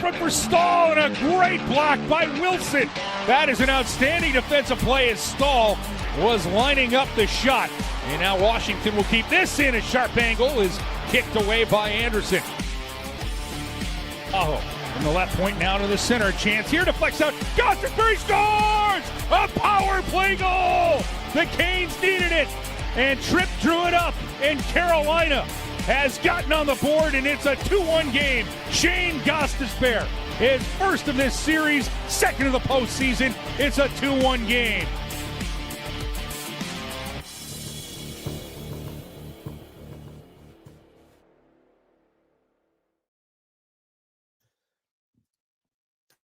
Westbrook for Staal, and a great block by Wilson. That is an outstanding defensive play as Staal was lining up the shot. And now Washington will keep this in. A sharp angle is kicked away by Andersen. From the left point now to the center. Chance here to flex out. Gostisbehere scores! A power play goal! The Canes needed it. And Tripp drew it up. And Carolina has gotten on the board, and it's a 2-1 game. Shayne Gostisbehere, his first of this series, second of the postseason. It's a 2-1 game.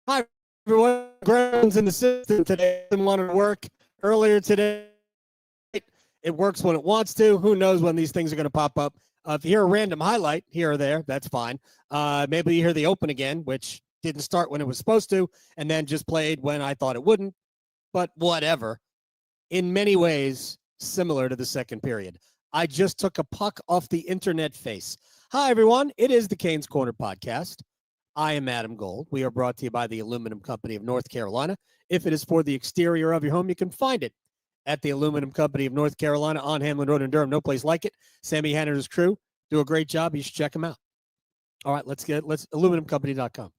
Hi, everyone. Grounds in the system today. Didn't want to work earlier today. It works when it wants to. Who knows when these things are going to pop up. If you hear a random highlight here or there, that's fine. Maybe you hear the open again, which didn't start when it was supposed to, and then just played when I thought it wouldn't. But whatever. In many ways, similar to the second period. I just took a puck off the internet face. Hi, everyone. It is the Canes Corner podcast. I am Adam Gold. We are brought to you by the Aluminum Company of North Carolina. If it is for the exterior of your home, you can find it at the Aluminum Company of North Carolina on Hamlin Road in Durham. No place like it. Sammy Hanner's crew do a great job. You should check them out. All right, let's aluminumcompany.com.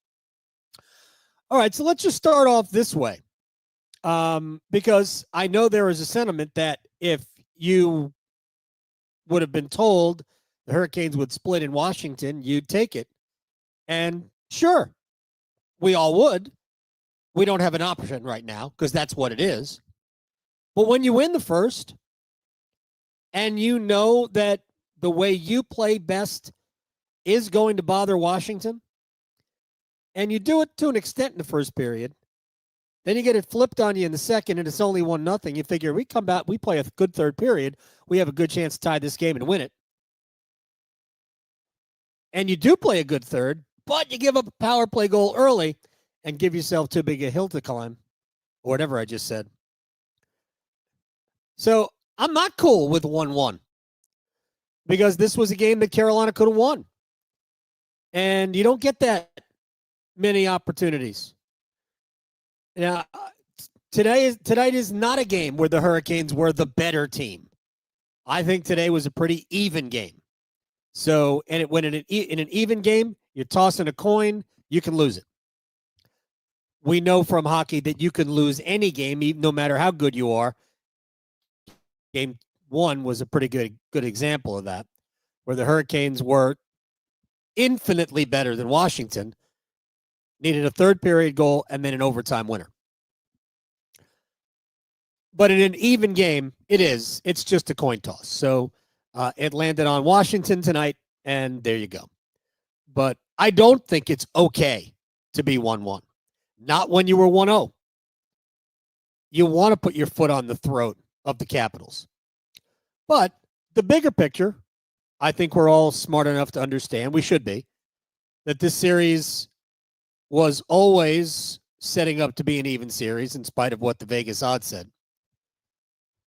All right, so let's just start off this way. Because I know there is a sentiment that if you would have been told the Hurricanes would split in Washington, you'd take it. And sure, we all would. We don't have an option right now because that's what it is. But when you win the first and you know that the way you play best is going to bother Washington, and you do it to an extent in the first period, then you get it flipped on you in the second and it's only 1-0. You figure we come back, we play a good third period, we have a good chance to tie this game and win it. And you do play a good third, but you give up a power play goal early and give yourself too big a hill to climb, or whatever I just said. So I'm not cool with 1-1 because this was a game that Carolina could have won. And you don't get that many opportunities. Now, tonight is not a game where the Hurricanes were the better team. I think today was a pretty even game. So, and when in an even game, you're tossing a coin, you can lose it. We know from hockey that you can lose any game, even no matter how good you are. Game 1 was a pretty good example of that, where the Hurricanes were infinitely better than Washington, needed a third period goal and then an overtime winner. But in an even game, it's just a coin toss. So it landed on Washington tonight, and there you go. But I don't think it's okay to be 1-1. Not when you were 1-0. You want to put your foot on the throat of the Capitals. But the bigger picture, I think we're all smart enough to understand, we should be, that this series was always setting up to be an even series in spite of what the Vegas odds said.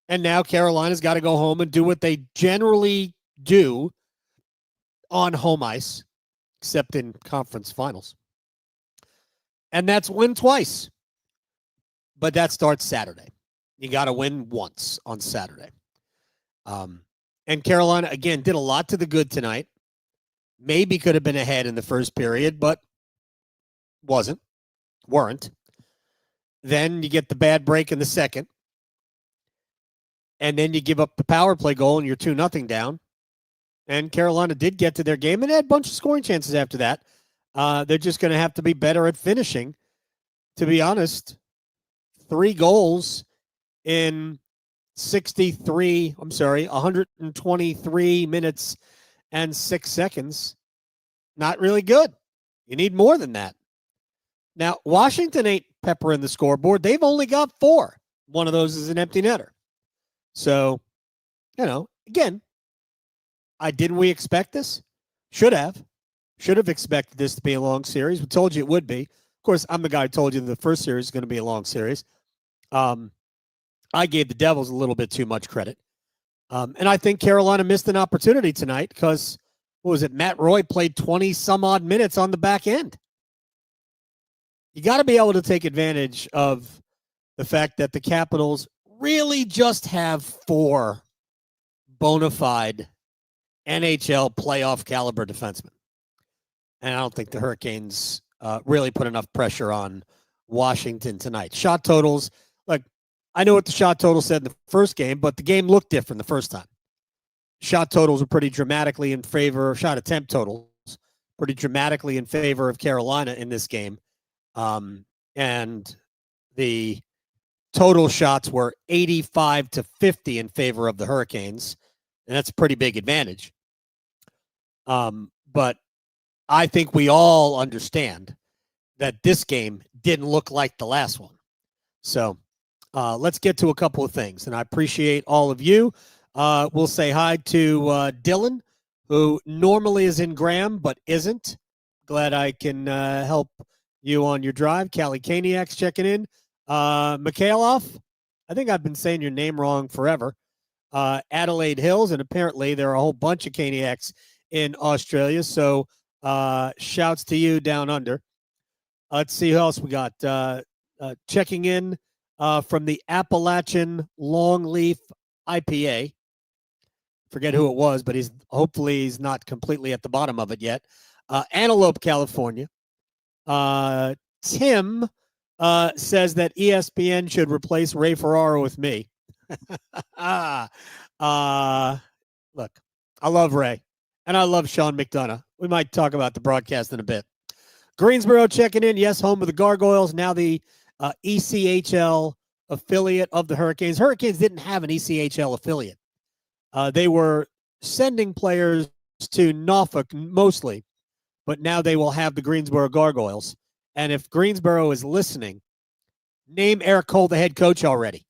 And now Carolina's got to go home and do what they generally do on home ice, except in conference finals. And that's win twice. But that starts Saturday. You got to win once on Saturday. And Carolina, again, did a lot to the good tonight. Maybe could have been ahead in the first period, but weren't. Then you get the bad break in the second. And then you give up the power play goal and you're 2-0 down. And Carolina did get to their game and had a bunch of scoring chances after that. They're just going to have to be better at finishing. To be honest, 3 goals in 123 minutes and 6 seconds. Not really good. You need more than that. Now, Washington ain't peppering the scoreboard. They've only got 4. One of those is an empty netter. So, again, didn't we expect this? Should have expected this to be a long series. We told you it would be. Of course, I'm the guy who told you the first series is going to be a long series. I gave the Devils a little bit too much credit. And I think Carolina missed an opportunity tonight because, Matt Roy played 20-some-odd minutes on the back end. you got to be able to take advantage of the fact that the Capitals really just have 4 bona fide NHL playoff caliber defensemen. And I don't think the Hurricanes really put enough pressure on Washington tonight. Shot totals, like, I know what the shot total said in the first game, but the game looked different the first time. Shot totals were pretty dramatically in favor, shot attempt totals, pretty dramatically in favor of Carolina in this game. And the total shots were 85-50 in favor of the Hurricanes. And that's a pretty big advantage. But I think we all understand that this game didn't look like the last one. So let's get to a couple of things. And I appreciate all of you. We'll say hi to Dylan, who normally is in Graham, but isn't. Glad I can help you on your drive. Callie Kaniak's checking in. Mikhailov, I think I've been saying your name wrong forever. Adelaide Hills, and apparently there are a whole bunch of Kaniaks in Australia. So shouts to you down under. Let's see who else we got. Checking in from the Appalachian Longleaf IPA. Forget who it was, but hopefully he's not completely at the bottom of it yet. Antelope, California. Tim says that ESPN should replace Ray Ferraro with me. Look, I love Ray, and I love Sean McDonough. We might talk about the broadcast in a bit. Greensboro checking in. Yes, home of the Gargoyles. Now the ECHL affiliate of the Hurricanes. Hurricanes didn't have an ECHL affiliate. They were sending players to Norfolk mostly, but now they will have the Greensboro Gargoyles. And if Greensboro is listening, name Eric Cole the head coach already.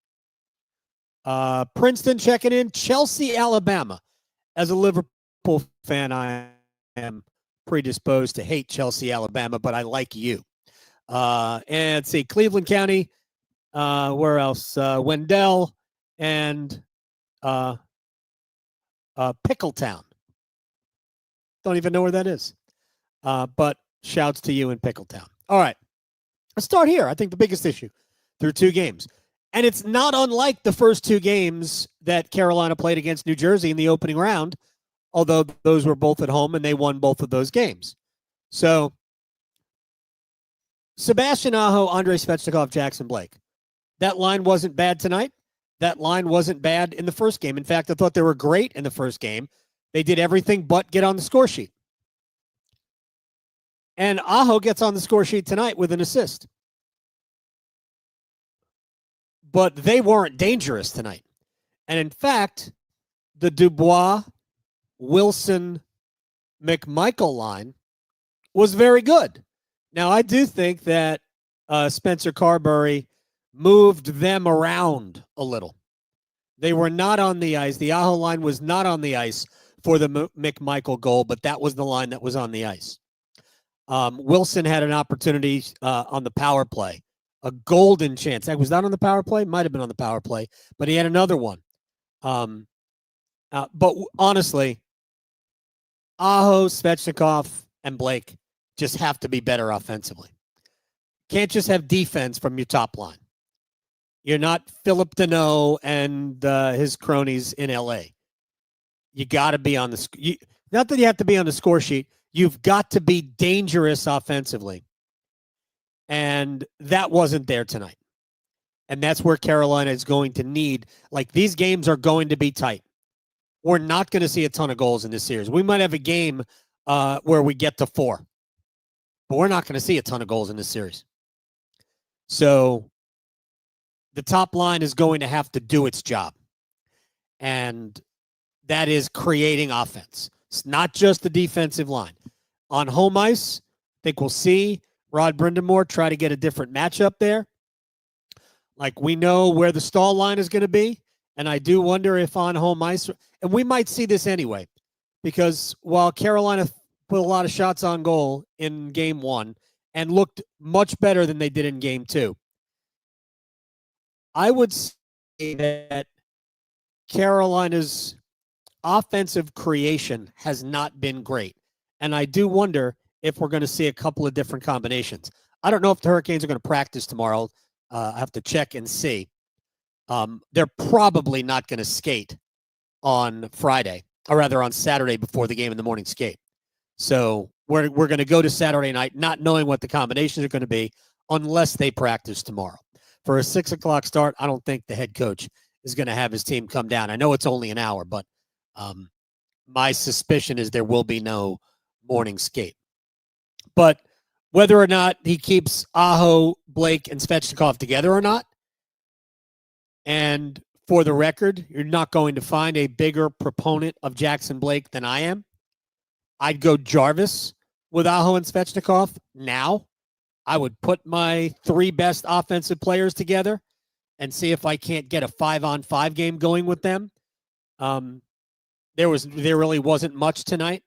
Princeton checking in. Chelsea, Alabama. As a Liverpool fan, I am predisposed to hate Chelsea, Alabama, but I like you. And let's see, Cleveland County. Where else? Wendell and Pickletown. Don't even know where that is. But shouts to you in Pickletown. All right. Let's start here. I think the biggest issue through 2 games. And it's not unlike the first 2 games that Carolina played against New Jersey in the opening round, although those were both at home and they won both of those games. So, Sebastian Aho, Andrei Svechnikov, Jackson Blake. That line wasn't bad tonight. That line wasn't bad in the first game. In fact, I thought they were great in the first game. They did everything but get on the score sheet. And Aho gets on the score sheet tonight with an assist. But they weren't dangerous tonight. And in fact, the Dubois, Wilson, McMichael line was very good. Now, I do think that Spencer Carberry moved them around a little. They were not on the ice. The Aho line was not on the ice for the McMichael goal, but that was the line that was on the ice. Wilson had an opportunity on the power play, a golden chance. That was not on the power play, might have been on the power play, but he had another one. But honestly, Aho, Svechnikov, and Blake just have to be better offensively. Can't just have defense from your top line. You're not Philip Deneau and his cronies in L.A. You got to be on the not that you have to be on the score sheet. You've got to be dangerous offensively. And that wasn't there tonight. And that's where Carolina is going to need. Like, these games are going to be tight. We're not going to see a ton of goals in this series. We might have a game where we get to 4. But we're not going to see a ton of goals in this series. So the top line is going to have to do its job. And that is creating offense. It's not just the defensive line. On home ice, I think we'll see Rod Brindamore try to get a different matchup there. Like, we know where the Staal line is going to be, and I do wonder if on home ice, and we might see this anyway, because while Carolina put a lot of shots on goal in game 1 and looked much better than they did in game 2, I would say that Carolina's offensive creation has not been great. And I do wonder if we're going to see a couple of different combinations. I don't know if the Hurricanes are going to practice tomorrow. I have to check and see. They're probably not going to skate on Friday, or rather on Saturday before the game in the morning skate. So we're going to go to Saturday night not knowing what the combinations are going to be unless they practice tomorrow. For a 6 o'clock start, I don't think the head coach is going to have his team come down. I know it's only an hour, but my suspicion is there will be no morning skate. But whether or not he keeps Aho, Blake, and Svechnikov together or not, and for the record, you're not going to find a bigger proponent of Jackson Blake than I am. I'd go Jarvis with Aho and Svechnikov now. I would put my 3 best offensive players together and see if I can't get a 5-on-5 game going with them. There really wasn't much tonight.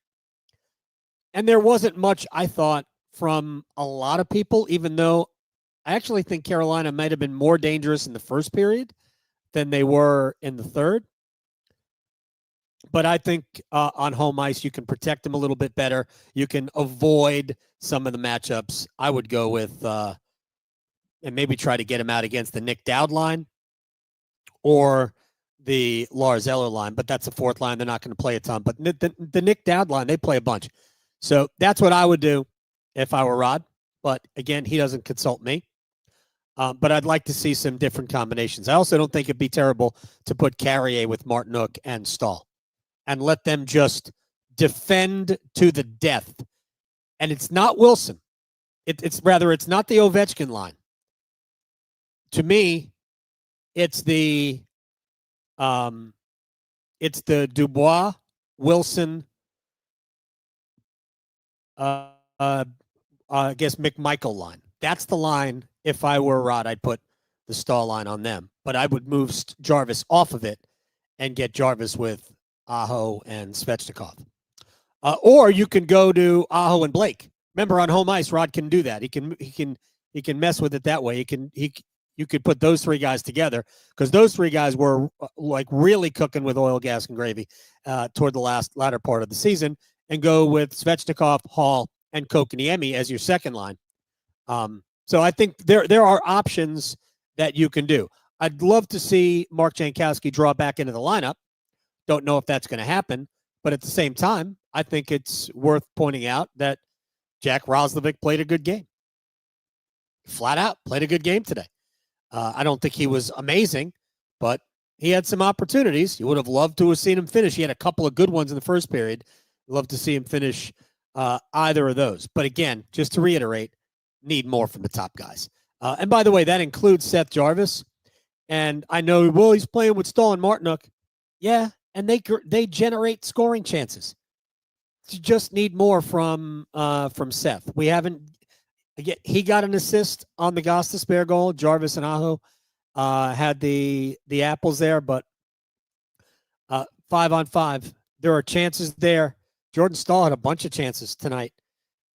And there wasn't much, I thought, from a lot of people, even though I actually think Carolina might have been more dangerous in the first period than they were in the third. But I think on home ice, you can protect them a little bit better. You can avoid some of the matchups. I would go with, and maybe try to get him out against the Nick Dowd line or the Lars Eller line. But that's a fourth line. They're not going to play a ton. But the Nick Dowd line, they play a bunch. So that's what I would do if I were Rod. But again, he doesn't consult me. But I'd like to see some different combinations. I also don't think it'd be terrible to put Carrier with Martinook and Staal and let them just defend to the death. And it's not Wilson. It's not the Ovechkin line. To me, it's the Dubois, Wilson, I guess McMichael line. That's the line. If I were Rod, I'd put the Staal line on them. But I would move Jarvis off of it and get Jarvis with Aho and Svechnikov. Or you can go to Aho and Blake. Remember, on home ice, Rod can do that. He can mess with it that way. You could put those 3 guys together because those 3 guys were like really cooking with oil, gas, and gravy toward the latter part of the season, and go with Svechnikov, Hall, and Kokeniemi as your second line. So I think there are options that you can do. I'd love to see Mark Jankowski draw back into the lineup. Don't know if that's going to happen, but at the same time, I think it's worth pointing out that Jack Roslovic played a good game. Flat out played a good game today. I don't think he was amazing, but he had some opportunities. You would have loved to have seen him finish. He had a couple of good ones in the first period. Love to see him finish either of those. But again, just to reiterate, need more from the top guys. And by the way, that includes Seth Jarvis. And I know, well, he's playing with Staal and Martinook. Yeah, and they generate scoring chances. You just need more from Seth. We haven't. Again, he got an assist on the Gostisbehere goal. Jarvis and Aho had the apples there, but 5-on-5, there are chances there. Jordan Staal had a bunch of chances tonight.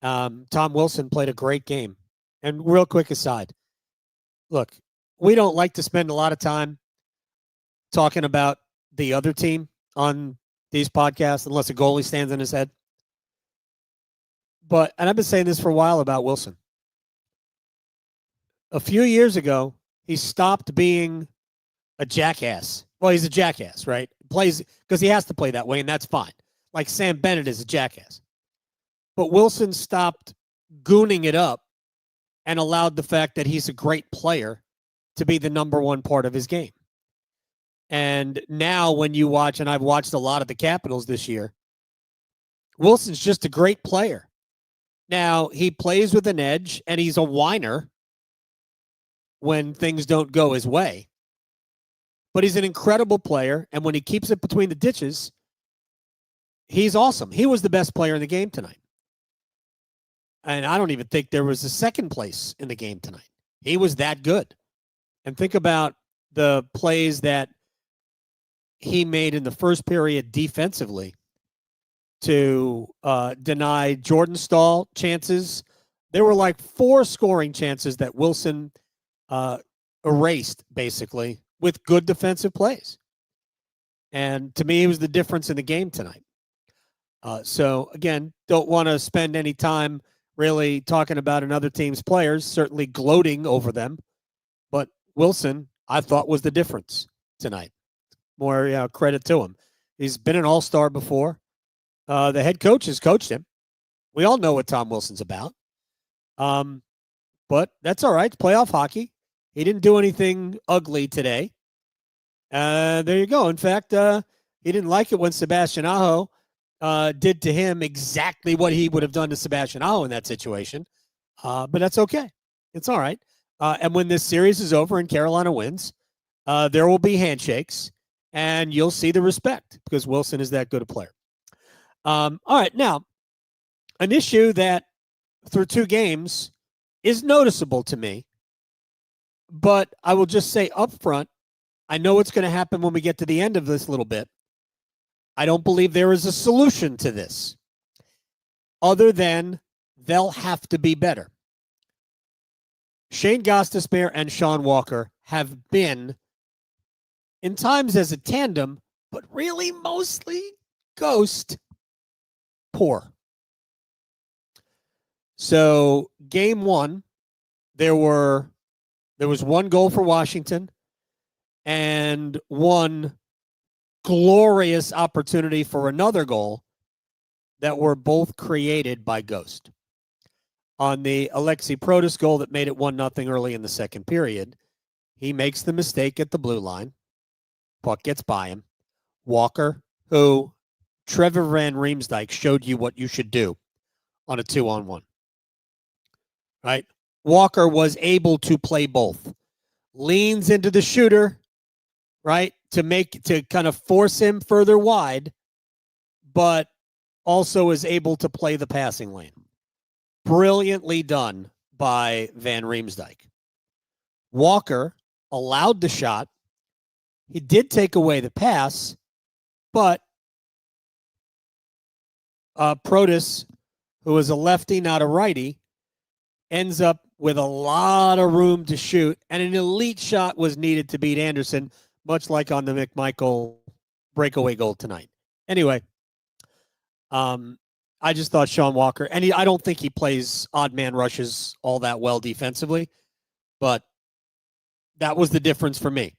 Tom Wilson played a great game. And real quick aside, look, we don't like to spend a lot of time talking about the other team on these podcasts unless a goalie stands on his head. And I've been saying this for a while about Wilson. A few years ago, he stopped being a jackass. Well, he's a jackass, right? Plays because he has to play that way, and that's fine. Like Sam Bennett is a jackass. But Wilson stopped gooning it up and allowed the fact that he's a great player to be the number one part of his game. And now when you watch, and I've watched a lot of the Capitals this year, Wilson's just a great player. Now, he plays with an edge, and he's a whiner when things don't go his way. But he's an incredible player, and when he keeps it between the ditches, he's awesome. He was the best player in the game tonight. And I don't even think there was a second place in the game tonight. He was that good. And think about the plays that he made in the first period defensively to deny Jordan Staal chances. There were like 4 scoring chances that Wilson erased, basically, with good defensive plays. And to me, it was the difference in the game tonight. So, again, don't want to spend any time really talking about another team's players, certainly gloating over them. But Wilson, I thought, was the difference tonight. More credit to him. He's been an all-star before. The head coach has coached him. We all know what Tom Wilson's about. But that's all right. It's playoff hockey. He didn't do anything ugly today. There you go. In fact, he didn't like it when Sebastian Aho did to him exactly what he would have done to Sebastian Aho in that situation. But that's okay. It's all right. And when this series is over and Carolina wins, there will be handshakes, and you'll see the respect because Wilson is that good a player. All right. Now, an issue that through 2 games is noticeable to me, but I will just say up front, I know what's going to happen when we get to the end of this little bit. I don't believe there is a solution to this other than they'll have to be better. Shayne Gostisbehere and Sean Walker have been, in times as a tandem, but really mostly ghost poor. So game 1, there was 1 goal for Washington and 1 glorious opportunity for another goal that were both created by Ghost. On the Alexei Protas goal that made it 1-0 early in the second period, he makes the mistake at the blue line. Puck gets by him. Walker, who Trevor Van Riemsdyk showed you what you should do on a 2-on-1. Right? Walker was able to play both. Leans into the shooter, right, to kind of force him further wide, but also is able to play the passing lane. Brilliantly done by Van Riemsdyk. Walker allowed the shot. He did take away the pass, but Protas, who is a lefty, not a righty, ends up with a lot of room to shoot, and an elite shot was needed to beat Andersen, much like on the McMichael breakaway goal tonight. Anyway, I just thought Sean Walker, and I don't think he plays odd man rushes all that well defensively, but that was the difference for me.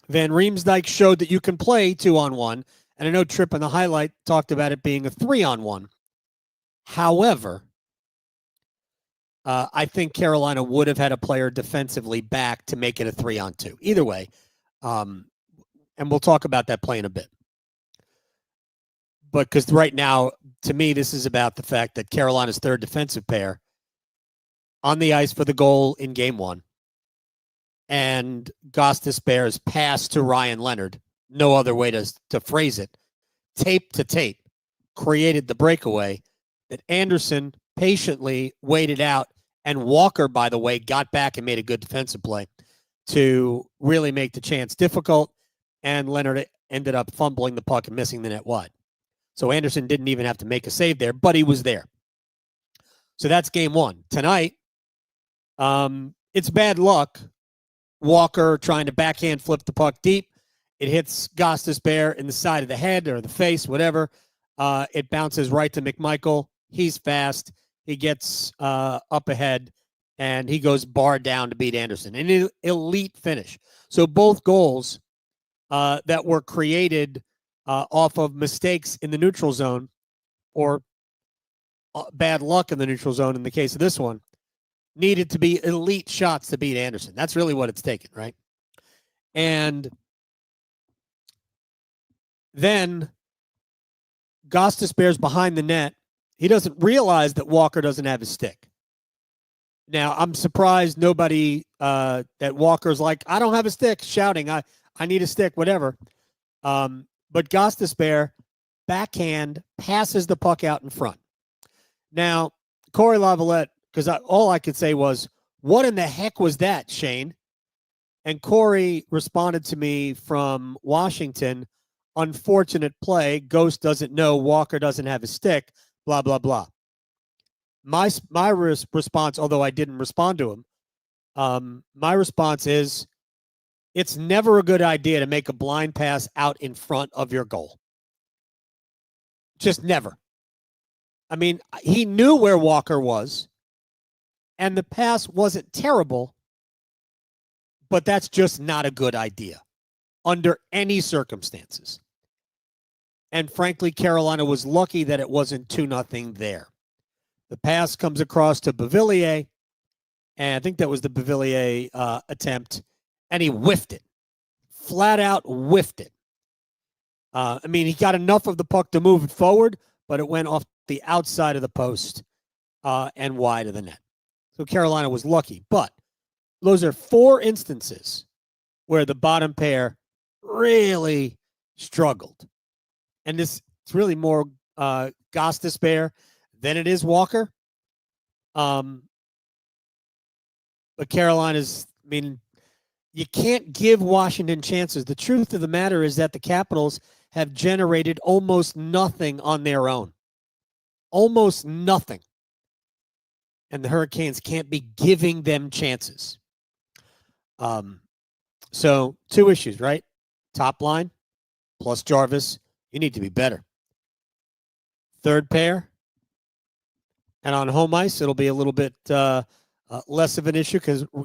Van Riemsdyk showed that you can play 2-on-1, and I know Tripp in the highlight talked about it being a 3-on-1. However, I think Carolina would have had a player defensively back to make it a 3-on-2. Either way, and we'll talk about that play in a bit. But because right now, to me, this is about the fact that Carolina's third defensive pair on the ice for the goal in game 1 and Gostisbehere's pass to Ryan Leonard, no other way to phrase it, tape to tape, created the breakaway that Andersen patiently waited out, and Walker, by the way, got back and made a good defensive play to really make the chance difficult, and Leonard ended up fumbling the puck and missing the net wide. So Andersen didn't even have to make a save there, but he was there. So that's game 1. Tonight, it's bad luck. Walker trying to backhand flip the puck deep. It hits Gostisbehere in the side of the head or the face, whatever. It bounces right to McMichael. He's fast. He gets up ahead, and he goes bar down to beat Andersen. An elite finish. So both goals that were created off of mistakes in the neutral zone or bad luck in the neutral zone in the case of this one, needed to be elite shots to beat Andersen. That's really what it's taken, right? And then Gostisbehere's behind the net. He doesn't realize that Walker doesn't have his stick. Now, I'm surprised nobody that Walker's like, I don't have a stick, shouting, I need a stick, whatever. But Gostisbehere, backhand, passes the puck out in front. Now, Corey Lavalette, because all I could say was, what in the heck was that, Shayne? And Corey responded to me from Washington, unfortunate play. Ghost doesn't know. Walker doesn't have a stick. Blah, blah, blah. My response, although I didn't respond to him, my response is, it's never a good idea to make a blind pass out in front of your goal. Just never. I mean, he knew where Walker was, and the pass wasn't terrible, but that's just not a good idea under any circumstances. And frankly, Carolina was lucky that it wasn't 2-0 there. The pass comes across to Beauvillier, and I think that was the Beauvillier attempt, and he whiffed it. Flat out whiffed it. I mean, he got enough of the puck to move it forward, but it went off the outside of the post and wide of the net. So Carolina was lucky. But those are 4 instances where the bottom pair really struggled. And it's really more Gostisbehere than it is Walker. But Carolina's, I mean, you can't give Washington chances. The truth of the matter is that the Capitals have generated almost nothing on their own. Almost nothing. And the Hurricanes can't be giving them chances. So 2 issues, right? Top line plus Jarvis. You need to be better. Third pair. And on home ice, it'll be a little bit less of an issue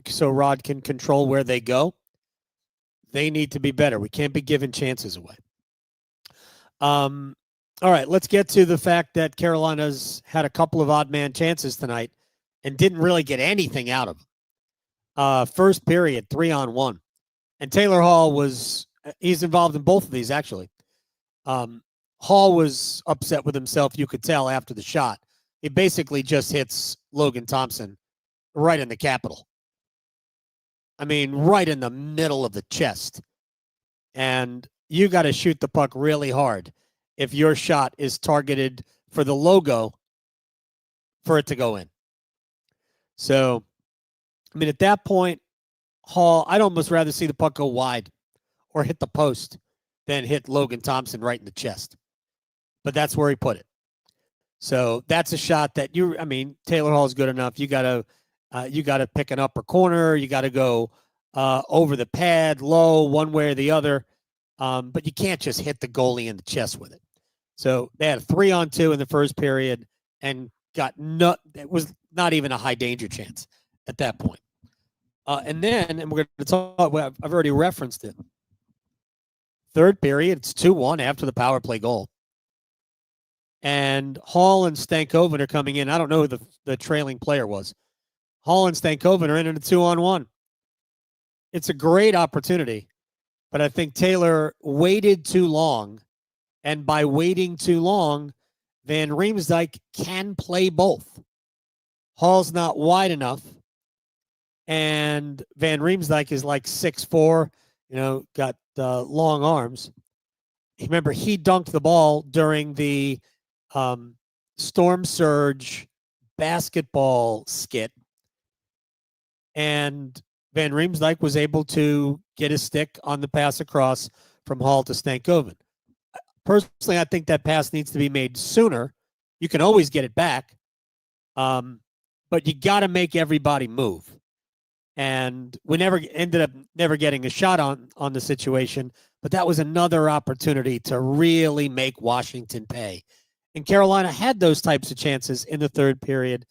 so Rod can control where they go. They need to be better. We can't be giving chances away. All right, let's get to the fact that Carolina's had a couple of odd man chances tonight and didn't really get anything out of them. First period, 3-on-1. And Taylor Hall he's involved in both of these, actually. Hall was upset with himself, you could tell, after the shot. He basically just hits Logan Thompson right in the capital. I mean, right in the middle of the chest. And you got to shoot the puck really hard if your shot is targeted for the logo for it to go in. So, I mean, at that point, Hall, I'd almost rather see the puck go wide or hit the post than hit Logan Thompson right in the chest. But that's where he put it. So that's a shot that Taylor Hall is good enough. You got to pick an upper corner. You got to go over the pad, low, one way or the other. But you can't just hit the goalie in the chest with it. So they had a 3-on-2 in the first period and it was not even a high danger chance at that point. And we're going to talk, I've already referenced it. Third period, it's 2-1 after the power play goal. And Hall and Stankoven are coming in. I don't know who the trailing player was. Hall and Stankoven are in a 2-on-1. It's a great opportunity, but I think Taylor waited too long. And by waiting too long, Van Riemsdyk can play both. Hall's not wide enough. And Van Riemsdyk is like 6'4", got long arms. Remember, he dunked the ball during the Storm Surge basketball skit. And Van Riemsdyk was able to get his stick on the pass across from Hall to Stankoven. Personally, I think that pass needs to be made sooner. You can always get it back. But you got to make everybody move. And we ended up never getting a shot on the situation, but that was another opportunity to really make Washington pay. And Carolina had those types of chances in the third period,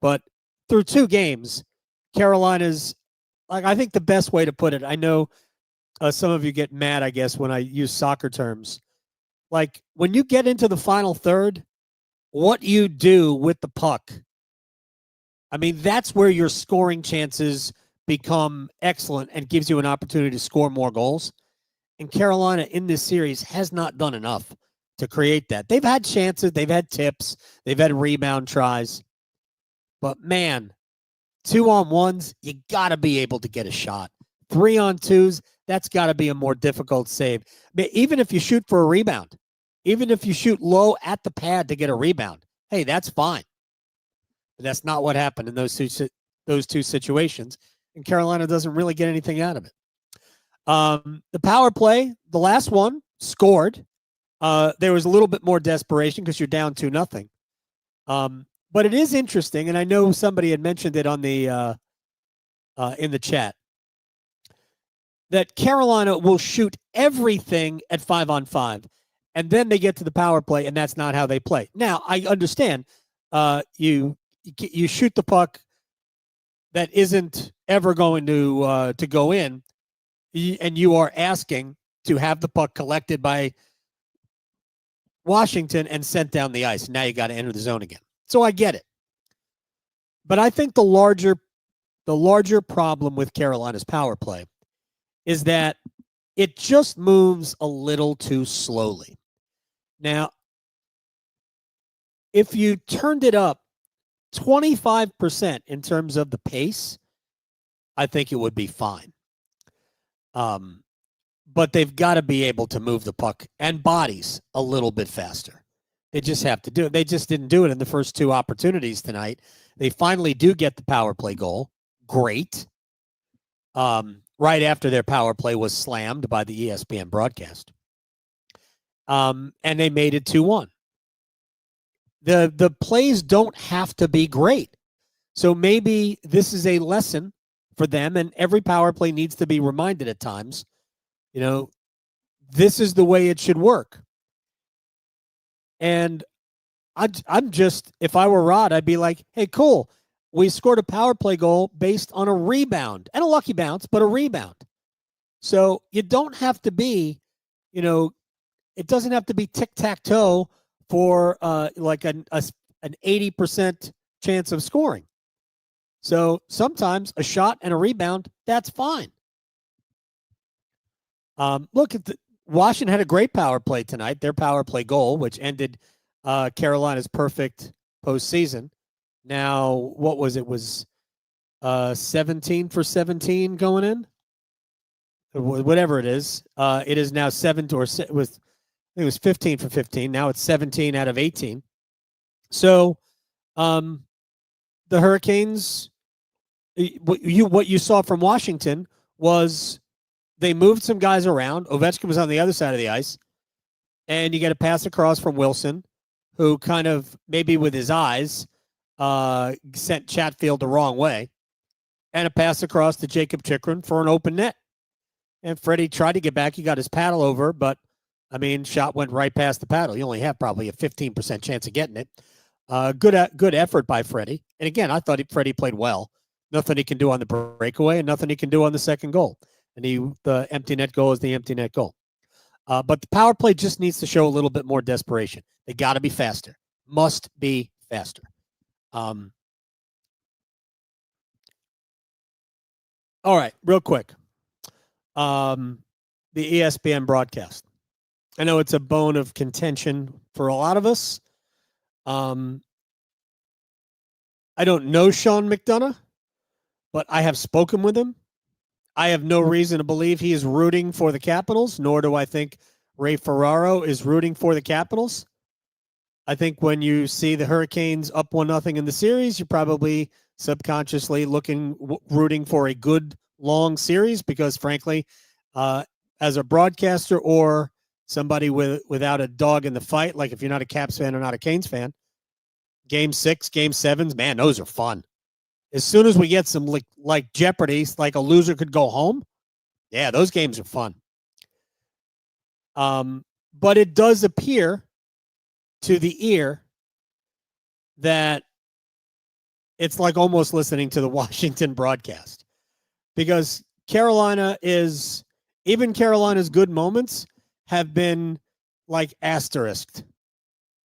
but through 2 games, Carolina's, I think the best way to put it, I know some of you get mad, I guess, when I use soccer terms. Like, when you get into the final third, what you do with the puck, I mean, that's where your scoring chances become excellent and gives you an opportunity to score more goals. And Carolina in this series has not done enough to create that. They've had chances, they've had tips, they've had rebound tries. But man, 2-on-1s, you got to be able to get a shot. 3-on-2s, that's got to be a more difficult save. Even if you shoot for a rebound, even if you shoot low at the pad to get a rebound, hey, that's fine. But that's not what happened in those two situations. And Carolina doesn't really get anything out of it. The power play, the last one, scored. There was a little bit more desperation because you're down 2-0. But it is interesting, and I know somebody had mentioned it on the in the chat, that Carolina will shoot everything at 5-on-5. And then they get to the power play, and that's not how they play. Now, I understand you shoot the puck that isn't ever going to go in, and you are asking to have the puck collected by Washington and sent down the ice. Now you got to enter the zone again. So I get it. But I think the larger problem with Carolina's power play is that it just moves a little too slowly. Now, if you turned it up 25% in terms of the pace, I think it would be fine. But they've got to be able to move the puck and bodies a little bit faster. They just have to do it. They just didn't do it in the first two opportunities tonight. They finally do get the power play goal. Great. Right after their power play was slammed by the ESPN broadcast. And they made it 2-1. The plays don't have to be great. So maybe this is a lesson for them, and every power play needs to be reminded at times, this is the way it should work. And I'm just, if I were Rod, I'd be like, hey, cool. We scored a power play goal based on a rebound and a lucky bounce, but a rebound. So you don't have to be, it doesn't have to be tic-tac-toe for like an 80% chance of scoring. So sometimes a shot and a rebound, that's fine. Look at Washington had a great power play tonight. Their power play goal, which ended Carolina's perfect postseason. Now, what was it? Was 17 for 17 going in? Whatever it is. It is now 7 or it was 15 for 15. Now it's 17 out of 18. So the Hurricanes, what you saw from Washington was they moved some guys around. Ovechkin was on the other side of the ice. And you get a pass across from Wilson, who kind of, maybe with his eyes, sent Chatfield the wrong way. And a pass across to Jacob Chikrin for an open net. And Freddie tried to get back. He got his paddle over, but, shot went right past the paddle. You only have probably a 15% chance of getting it. Good effort by Freddie. And again, I thought Freddie played well. Nothing he can do on the breakaway and nothing he can do on the second goal. And the empty net goal is the empty net goal. But the power play just needs to show a little bit more desperation. They got to be faster. Must be faster. All right, real quick. The ESPN broadcast. I know it's a bone of contention for a lot of us. I don't know Sean McDonough, but I have spoken with him. I have no reason to believe he is rooting for the Capitals, nor do I think Ray Ferraro is rooting for the Capitals. I think when you see the Hurricanes up 1-0 in the series, you're probably subconsciously rooting for a good, long series because, frankly, as a broadcaster or somebody without a dog in the fight, like if you're not a Caps fan or not a Canes fan, Game 6, Game 7s, man, those are fun. As soon as we get some like Jeopardy, like a loser could go home, yeah, those games are fun. But it does appear to the ear that it's like almost listening to the Washington broadcast because Carolina's good moments have been like asterisked.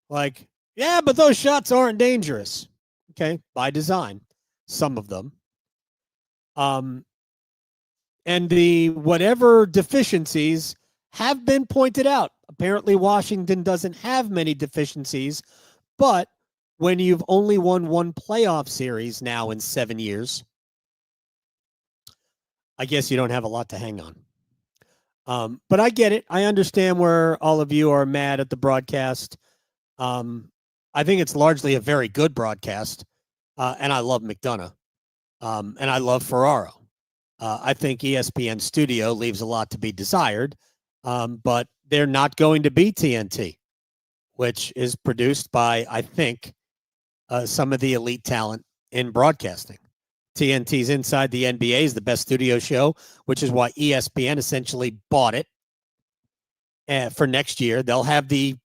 Like, yeah, but those shots aren't dangerous. Okay, by design. Some of them. And the whatever deficiencies have been pointed out. Apparently, Washington doesn't have many deficiencies, but when you've only won one playoff series now in 7 years, I guess you don't have a lot to hang on. But I get it. I understand where all of you are mad at the broadcast. I think it's largely a very good broadcast. And I love McDonough. And I love Ferraro. I think ESPN Studio leaves a lot to be desired. But they're not going to be TNT, which is produced by, I think, some of the elite talent in broadcasting. TNT's Inside the NBA is the best studio show, which is why ESPN essentially bought it. for next year. They'll have the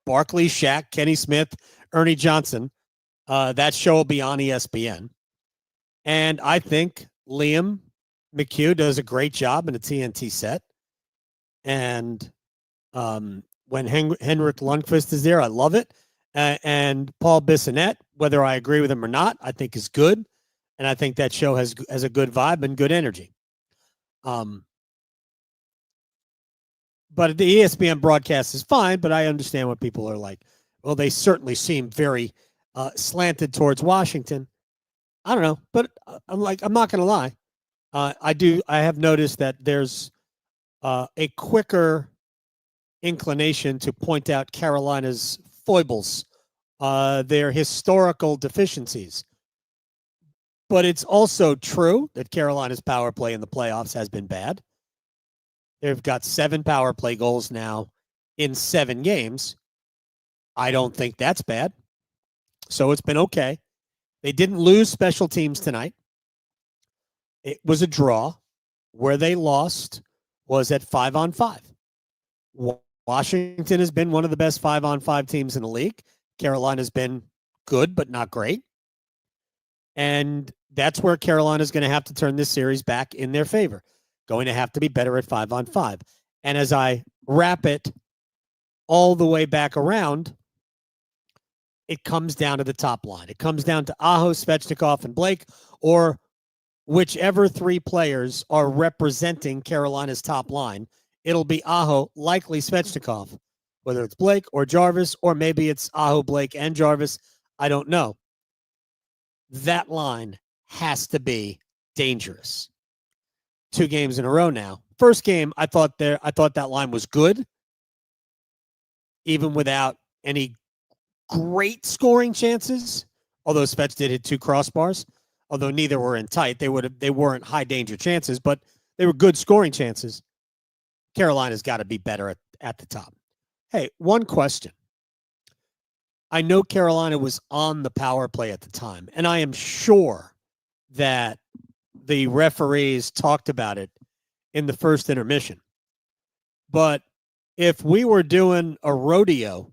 Barkley, Shaq, Kenny Smith, Ernie Johnson. That show will be on ESPN. And I think Liam McHugh does a great job in a TNT set. And when Henrik Lundqvist is there, I love it. And Paul Bissonnette, whether I agree with him or not, I think is good. And I think that show has a good vibe and good energy. But the ESPN broadcast is fine, but I understand what people are like. Well, they certainly seem very slanted towards Washington. I don't know, but I'm not going to lie. I have noticed that there's a quicker inclination to point out Carolina's foibles, their historical deficiencies. But it's also true that Carolina's power play in the playoffs has been bad. They've got 7 power play goals now in 7 games. I don't think that's bad. So it's been okay. They didn't lose special teams tonight. It was a draw. Where they lost was at 5-on-5. Washington has been one of the best 5-on-5 teams in the league. Carolina's been good, but not great. And that's where Carolina's going to have to turn this series back in their favor. Going to have to be better at 5-on-5. And as I wrap it all the way back around, it comes down to the top line. It comes down to Aho, Svechnikov, and Blake, or whichever 3 players are representing Carolina's top line. It'll be Aho, likely Svechnikov, whether it's Blake or Jarvis, or maybe it's Aho, Blake, and Jarvis. I don't know. That line has to be dangerous. 2 games in a row now. First game, I thought that line was good, even without any great scoring chances. Although Svech did hit 2 crossbars, although neither were in tight. They weren't high danger chances, but they were good scoring chances. Carolina's got to be better at the top. Hey, one question. I know Carolina was on the power play at the time, and I am sure that the referees talked about it in the first intermission. But if we were doing a rodeo,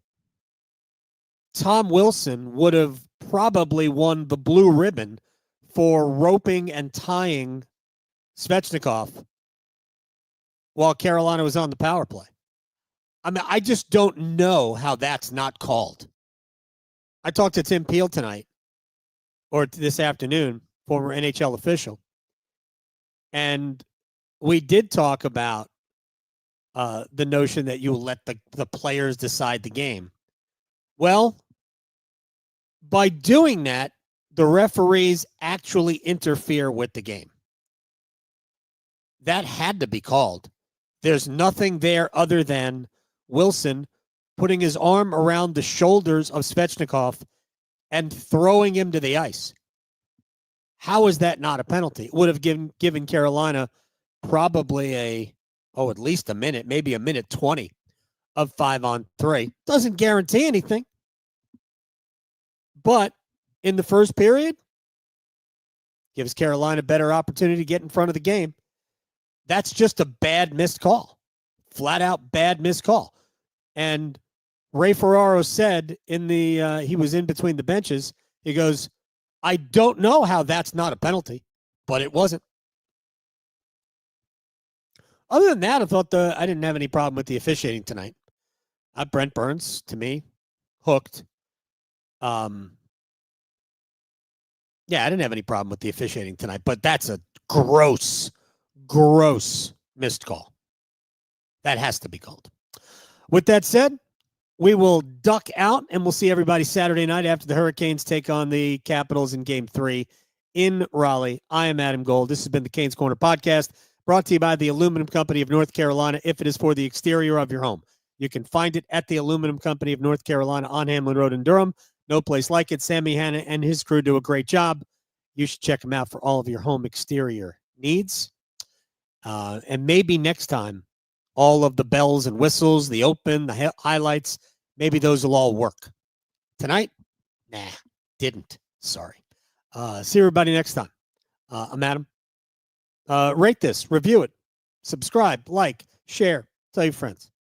Tom Wilson would have probably won the blue ribbon for roping and tying Svechnikov while Carolina was on the power play. I mean, I just don't know how that's not called. I talked to Tim Peel tonight, or this afternoon, former NHL official, and we did talk about the notion that you let the players decide the game. Well, by doing that, the referees actually interfere with the game. That had to be called. There's nothing there other than Wilson putting his arm around the shoulders of Svechnikov and throwing him to the ice. How is that not a penalty? It would have given Carolina probably at least a minute, maybe a minute 20 of 5-on-3. Doesn't guarantee anything. But in the first period, gives Carolina a better opportunity to get in front of the game. That's just a bad missed call. Flat out bad missed call. And Ray Ferraro said he was in between the benches, he goes, I don't know how that's not a penalty, but it wasn't. Other than that, I didn't have any problem with the officiating tonight. Brent Burns, to me, hooked. I didn't have any problem with the officiating tonight, but that's a gross missed call. That has to be called. With that said, we will duck out, and we'll see everybody Saturday night after the Hurricanes take on the Capitals in Game 3 in Raleigh. I am Adam Gold. This has been the Canes Corner Podcast, brought to you by the Aluminum Company of North Carolina, if it is for the exterior of your home. You can find it at the Aluminum Company of North Carolina on Hamlin Road in Durham. No place like it. Sammy Hanna and his crew do a great job. You should check them out for all of your home exterior needs. And maybe next time, all of the bells and whistles, the open, the highlights, maybe those will all work. Tonight, didn't. Sorry. See everybody next time. I'm Adam. Rate this, review it, subscribe, like, share, tell your friends.